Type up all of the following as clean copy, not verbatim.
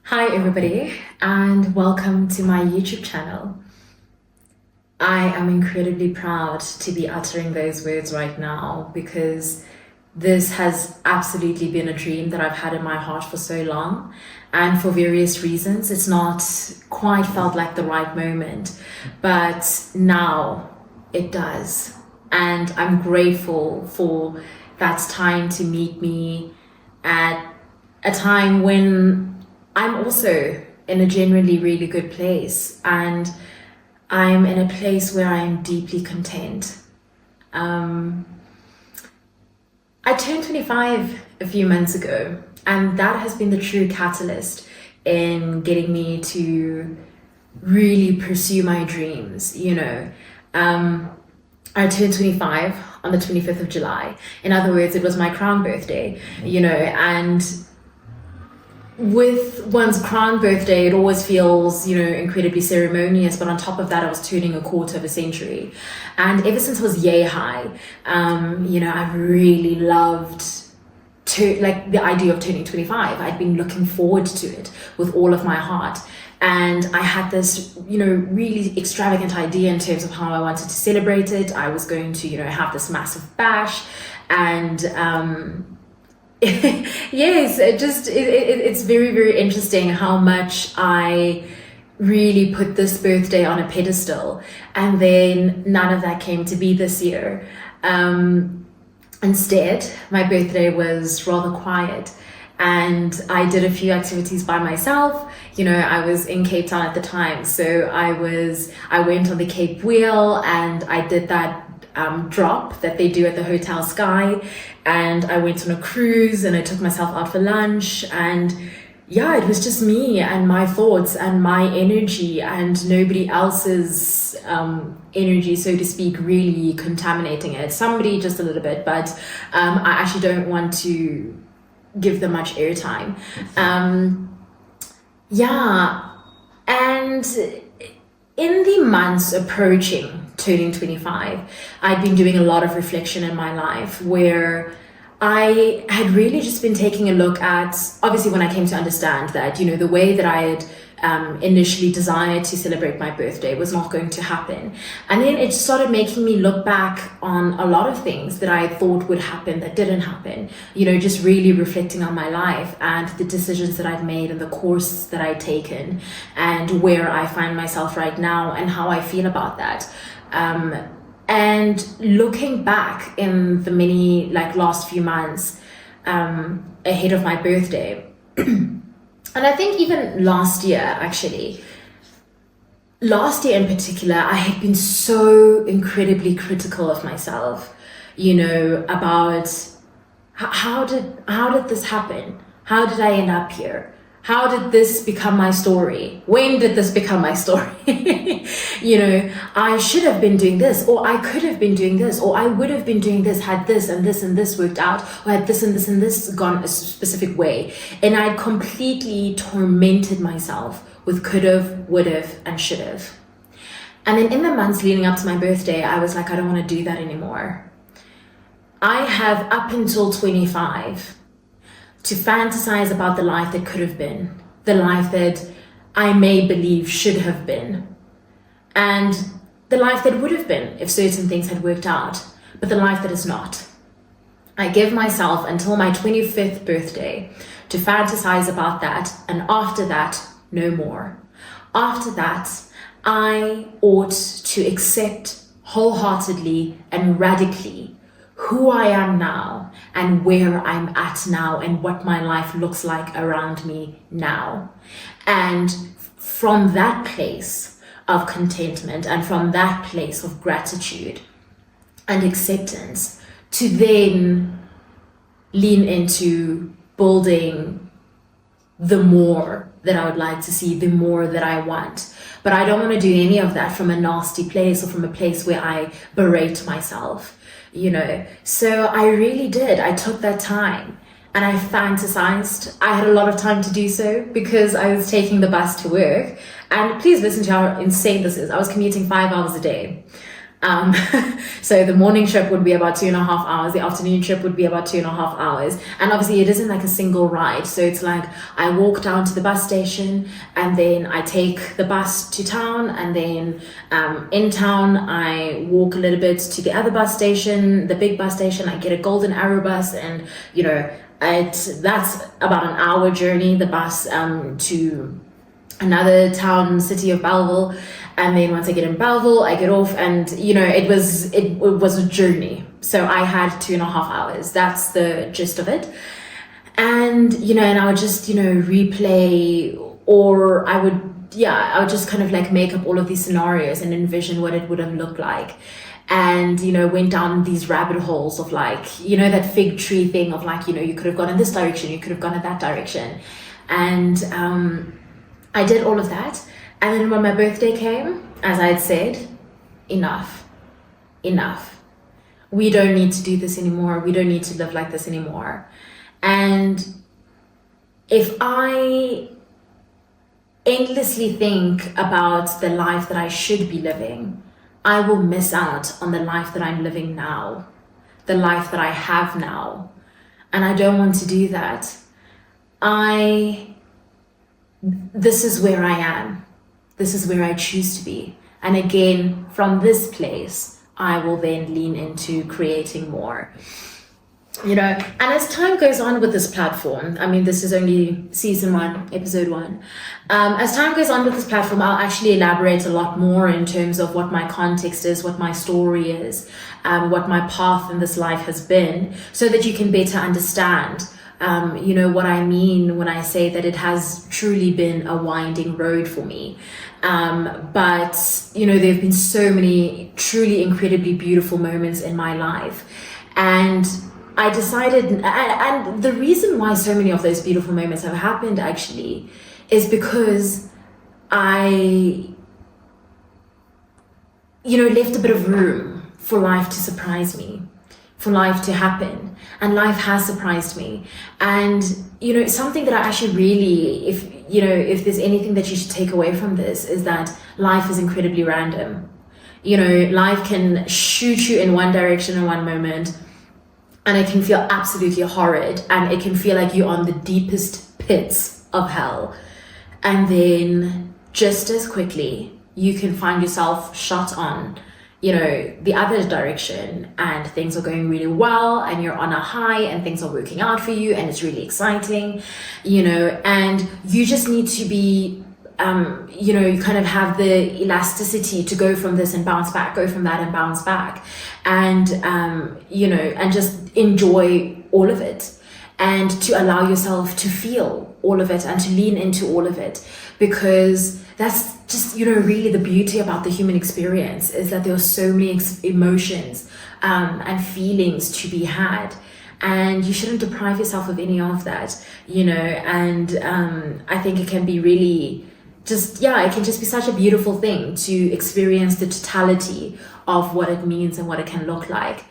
Hi everybody and welcome to my YouTube channel. I am incredibly proud to be uttering those words right now because this has absolutely been a dream that I've had in my heart for so long, and for various reasons it's not quite felt like the right moment, but now it does, and I'm grateful for that time to meet me at a time when I'm also in a generally really good place, and I'm in a place where I'm deeply content. Um, I turned 25 a few months ago, and that has been the true catalyst in getting me to really pursue my dreams. Um, I turned 25 on the 25th of July. In other words, it was my crown birthday, and with one's crown birthday, it always feels, incredibly ceremonious. But on top of that, I was turning a quarter of a century. And ever since I was yay high, I've really loved the idea of turning 25. I'd been looking forward to it with all of my heart. And I had this, really extravagant idea in terms of how I wanted to celebrate it. I was going to, have this massive bash and, yes, it's very, very interesting how much I really put this birthday on a pedestal, and then none of that came to be this year. Instead, my birthday was rather quiet, and I did a few activities by myself. I was in Cape Town at the time, so I went on the Cape Wheel and I did that drop that they do at the Hotel Sky, and I went on a cruise and I took myself out for lunch, and yeah, it was just me and my thoughts and my energy and nobody else's energy, so to speak, really contaminating it. Somebody just a little bit, but I actually don't want to give them much airtime. And in the months approaching turning 25, I'd been doing a lot of reflection in my life where I had really just been taking a look at, obviously when I came to understand that, the way that I had initially desired to celebrate my birthday was not going to happen. And then it started making me look back on a lot of things that I thought would happen that didn't happen, just really reflecting on my life and the decisions that I've made and the course that I've taken and where I find myself right now and how I feel about that. And looking back in the many last few months ahead of my birthday, and I think even last year in particular, I had been so incredibly critical of myself, about how did this happen? How did I end up here? How did this become my story? When did this become my story? I should have been doing this, or I could have been doing this, or I would have been doing this had this and this and this worked out, or had this and this and this gone a specific way. And I completely tormented myself with could've, would've, and should've. And then in the months leading up to my birthday, I was like, I don't want to do that anymore. I have up until 25 to fantasize about the life that could have been, the life that I may believe should have been, and the life that would have been if certain things had worked out, but the life that is not. I give myself until my 25th birthday to fantasize about that, and after that, no more. After that, I ought to accept wholeheartedly and radically who I am now and where I'm at now and what my life looks like around me now. And from that place of contentment and from that place of gratitude and acceptance, to then lean into building the more that I would like to see, the more that I want. But I don't want to do any of that from a nasty place or from a place where I berate myself. So I really did. I took that time and I fantasized. I had a lot of time to do so because I was taking the bus to work. And please listen to how insane this is. I was commuting 5 hours a day. So the morning trip would be about 2.5 hours, the afternoon trip would be about 2.5 hours. And obviously it isn't like a single ride. So it's like I walk down to the bus station and then I take the bus to town, and then in town I walk a little bit to the other bus station, the big bus station. I get a golden arrow bus, and that's about an hour journey, the bus to another town, city of Belleville. And then once I get in Belleville, I get off, and it was a journey. So I had 2.5 hours. That's the gist of it. And and I would just replay, or I would just kind of like make up all of these scenarios and envision what it would have looked like. And went down these rabbit holes of like that fig tree thing of like you could have gone in this direction, you could have gone in that direction. And I did all of that. And then when my birthday came, as I had said, enough. We don't need to do this anymore. We don't need to live like this anymore. And if I endlessly think about the life that I should be living, I will miss out on the life that I'm living now, the life that I have now. And I don't want to do that. This is where I am. This is where I choose to be. And again, from this place, I will then lean into creating more. And as time goes on with this platform, I mean, this is only season 1, episode 1. As time goes on with this platform, I'll actually elaborate a lot more in terms of what my context is, what my story is, what my path in this life has been, so that you can better understand what I mean when I say that it has truly been a winding road for me. But there have been so many truly incredibly beautiful moments in my life. And I decided, and the reason why so many of those beautiful moments have happened actually is because I, left a bit of room for life to surprise me, for life to happen. And life has surprised me. And, something that I actually really, if there's anything that you should take away from this, is that life is incredibly random. Life can shoot you in one direction in one moment, and it can feel absolutely horrid, and it can feel like you're on the deepest pits of hell. And then just as quickly, you can find yourself shot on the other direction, and things are going really well, and you're on a high, and things are working out for you, and it's really exciting, and you just need to be, you kind of have the elasticity to go from this and bounce back, go from that and bounce back, and, and just enjoy all of it, and to allow yourself to feel all of it and to lean into all of it, because that's just, really the beauty about the human experience, is that there are so many emotions and feelings to be had, and you shouldn't deprive yourself of any of that, and I think it can be really it can just be such a beautiful thing to experience the totality of what it means and what it can look like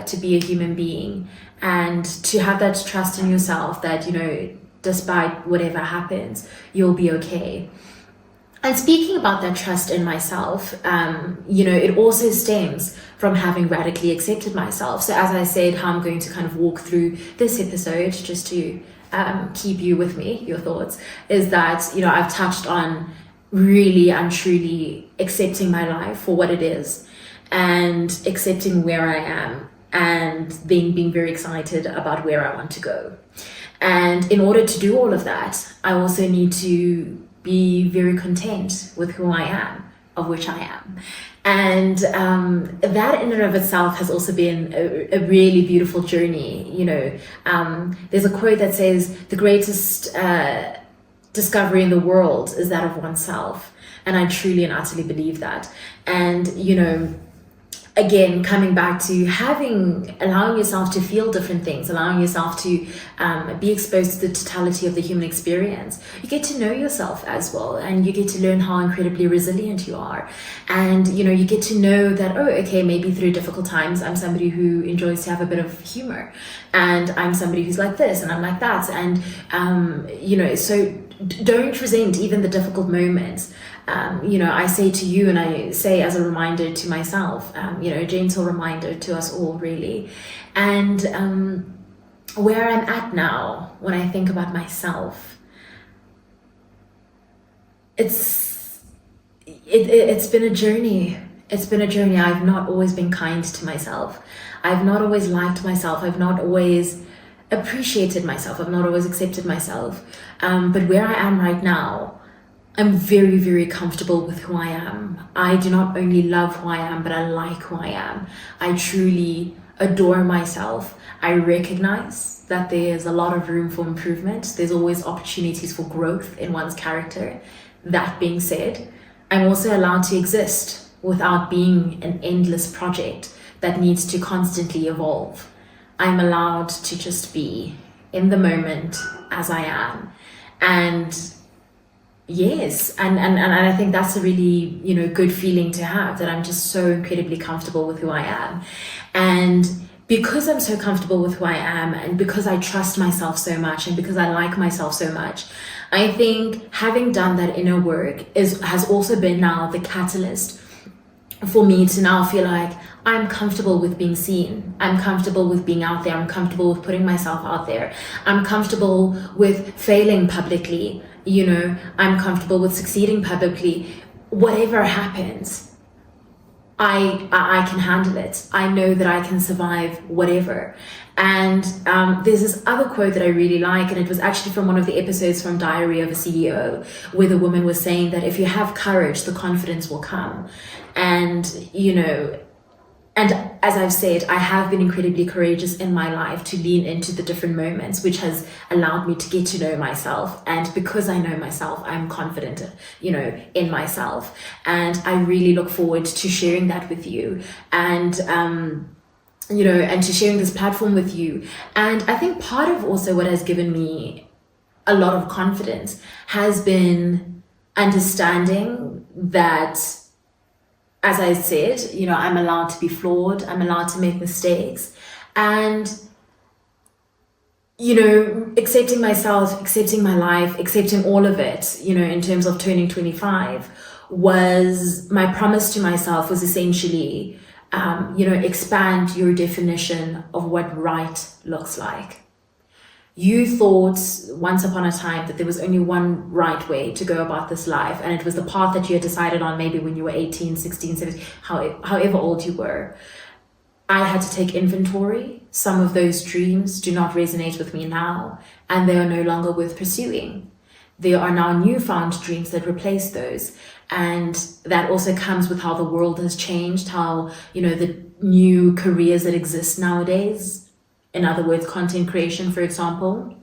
to be a human being, and to have that trust in yourself that, despite whatever happens, you'll be okay. And speaking about that trust in myself, it also stems from having radically accepted myself. So as I said, how I'm going to kind of walk through this episode, just to keep you with me, your thoughts, is that, I've touched on really and truly accepting my life for what it is, and accepting where I am, and then being very excited about where I want to go. And in order to do all of that, I also need to be very content with who I am, of which I am. And that in and of itself has also been a really beautiful journey. There's a quote that says, the greatest discovery in the world is that of oneself. And I truly and utterly believe that. And, again, coming back to allowing yourself to feel different things, allowing yourself to be exposed to the totality of the human experience, you get to know yourself as well, and you get to learn how incredibly resilient you are. And, you get to know that, maybe through difficult times, I'm somebody who enjoys to have a bit of humor, and I'm somebody who's like this, and I'm like that. And, so don't resent even the difficult moments. I say to you, and I say as a reminder to myself, a gentle reminder to us all, really. And where I'm at now, when I think about myself, it's been a journey. It's been a journey. I've not always been kind to myself. I've not always liked myself. I've not always appreciated myself. I've not always accepted myself. But where I am right now, I'm very, very comfortable with who I am. I do not only love who I am, but I like who I am. I truly adore myself. I recognize that there's a lot of room for improvement. There's always opportunities for growth in one's character. That being said, I'm also allowed to exist without being an endless project that needs to constantly evolve. I'm allowed to just be in the moment as I am. And yes, and I think that's a really, good feeling to have, that I'm just so incredibly comfortable with who I am. And because I'm so comfortable with who I am, and because I trust myself so much, and because I like myself so much, I think having done that inner work has also been now the catalyst for me to now feel like I'm comfortable with being seen. I'm comfortable with being out there. I'm comfortable with putting myself out there. I'm comfortable with failing publicly. I'm comfortable with succeeding publicly. Whatever happens, I can handle it. I know that I can survive whatever. And there's this other quote that I really like, and it was actually from one of the episodes from Diary of a CEO, where the woman was saying that if you have courage, the confidence will come. And, and as I've said, I have been incredibly courageous in my life to lean into the different moments, which has allowed me to get to know myself. And because I know myself, I'm confident, in myself. And I really look forward to sharing that with you. And, and to sharing this platform with you. And I think part of also what has given me a lot of confidence has been understanding that, as I said, I'm allowed to be flawed. I'm allowed to make mistakes. And, accepting myself, accepting my life, accepting all of it, in terms of turning 25, was my promise to myself, was essentially, expand your definition of what right looks like. You thought once upon a time that there was only one right way to go about this life, and it was the path that you had decided on maybe when you were 18, 16, 17, however old you were. I had to take inventory. Some of those dreams do not resonate with me now, and they are no longer worth pursuing. There are now newfound dreams that replace those. And that also comes with how the world has changed, how, the new careers that exist nowadays. In other words, content creation, for example.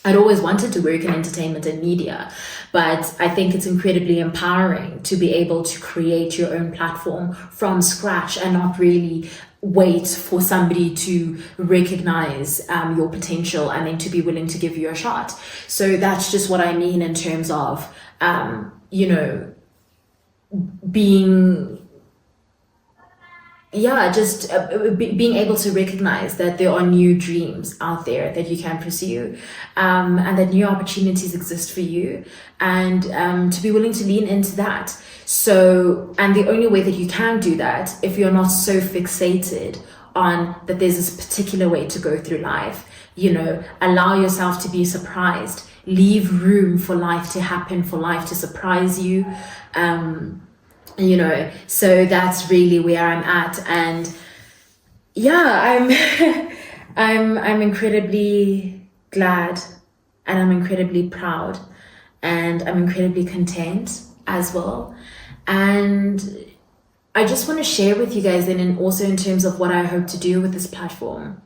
I'd always wanted to work in entertainment and media, but I think it's incredibly empowering to be able to create your own platform from scratch and not really wait for somebody to recognize your potential and then to be willing to give you a shot. So that's just what I mean in terms of, being being able to recognize that there are new dreams out there that you can pursue, and that new opportunities exist for you, and to be willing to lean into that. So, and the only way that you can do that, if you're not so fixated on that there's this particular way to go through life, allow yourself to be surprised, leave room for life to happen, for life to surprise you. So that's really where I'm at. And I'm incredibly glad, and I'm incredibly proud, and I'm incredibly content as well. And I just want to share with you guys then, and also in terms of what I hope to do with this platform.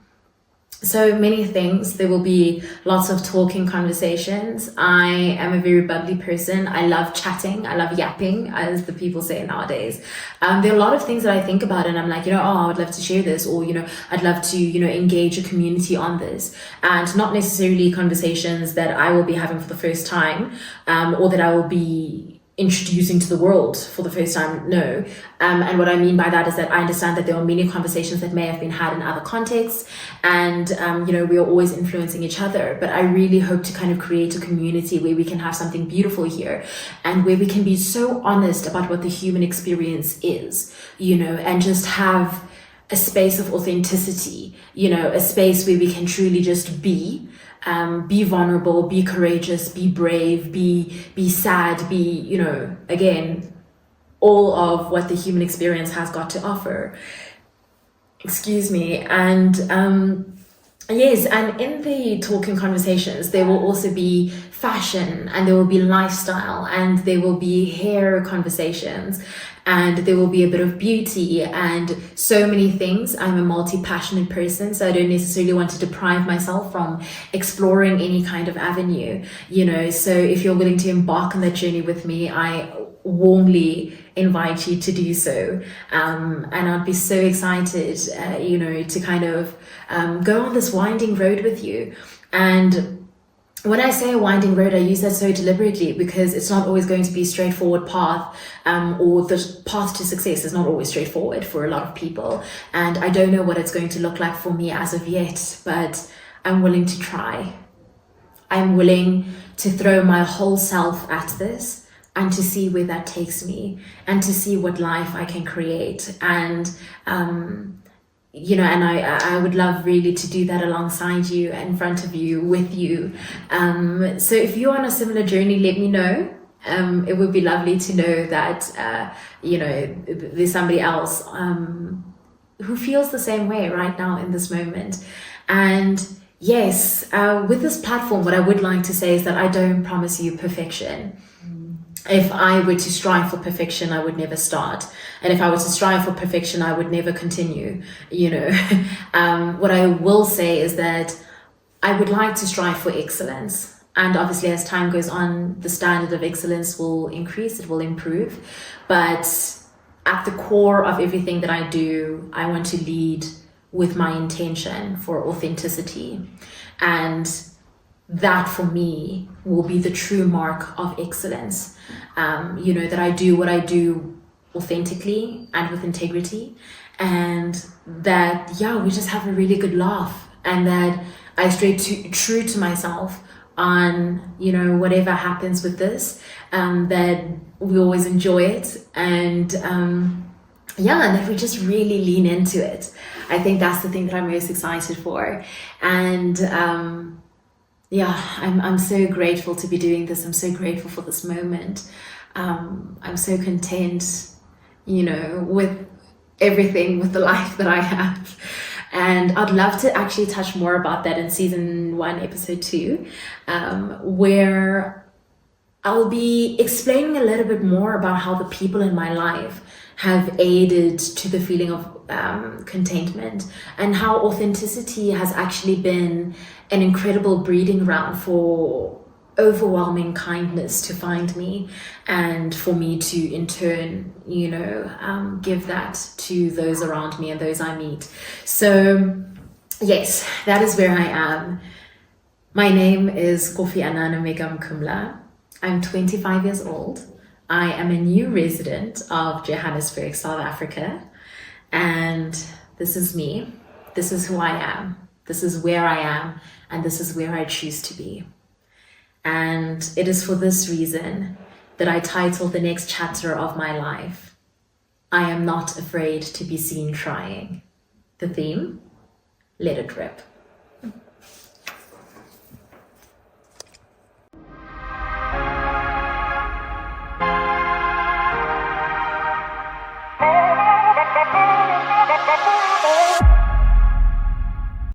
So many things. There will be lots of talking conversations. I am a very bubbly person. I love chatting. I love yapping, as the people say nowadays. There are a lot of things that I think about, and I'm like, I would love to share this, or, I'd love to, engage a community on this. And not necessarily conversations that I will be having for the first time, or that I will be introducing to the world for the first time. No. And what I mean by that is that I understand that there are many conversations that may have been had in other contexts, and we are always influencing each other, but I really hope to kind of create a community where we can have something beautiful here, and where we can be so honest about what the human experience is, and just have a space of authenticity, a space where we can truly just be vulnerable, be courageous, be brave, be sad, again, all of what the human experience has got to offer. Excuse me. And yes, and in the talking conversations, there will also be fashion, and there will be lifestyle, and there will be hair conversations, and there will be a bit of beauty and so many things. I'm a multi-passionate person, so I don't necessarily want to deprive myself from exploring any kind of avenue, so if you're willing to embark on that journey with me, I warmly invite you to do so. And I'd be so excited, to kind of go on this winding road with you. And when I say a winding road, I use that so deliberately because it's not always going to be a straightforward path, or the path to success is not always straightforward for a lot of people. And I don't know what it's going to look like for me as of yet, but I'm willing to try. I'm willing to throw my whole self at this and to see where that takes me, and to see what life I can create. And and I would love really to do that alongside you, in front of you, with you. So if you're on a similar journey, let me know. It would be lovely to know that, there's somebody else who feels the same way right now in this moment. And yes, with this platform, what I would like to say is that I don't promise you perfection. If I were to strive for perfection, I would never start. And if I were to strive for perfection, I would never continue, What I will say is that I would like to strive for excellence. And obviously, as time goes on, the standard of excellence will increase, it will improve. But at the core of everything that I do, I want to lead with my intention for authenticity. And that for me will be the true mark of excellence. That I do what I do authentically and with integrity, and that, we just have a really good laugh, and that I stay true to myself on, whatever happens with this, that we always enjoy it, and and that we just really lean into it. I think that's the thing that I'm most excited for. And I'm so grateful to be doing this. I'm so grateful for this moment. I'm so content, with everything, with the life that I have. And I'd love to actually touch more about that in season 1, episode 2, where I'll be explaining a little bit more about how the people in my life have aided to the feeling of contentment, and how authenticity has actually been an incredible breeding ground for overwhelming kindness to find me, and for me to in turn, give that to those around me and those I meet. So yes, that is where I am. My name is Kofi-Anan Omega Mkumla. I'm 25 years old. I am a new resident of Johannesburg, South Africa. And this is me. This is who I am. This is where I am. And this is where I choose to be. And it is for this reason that I titled the next chapter of my life, I am not afraid to be seen trying. The theme, let it rip.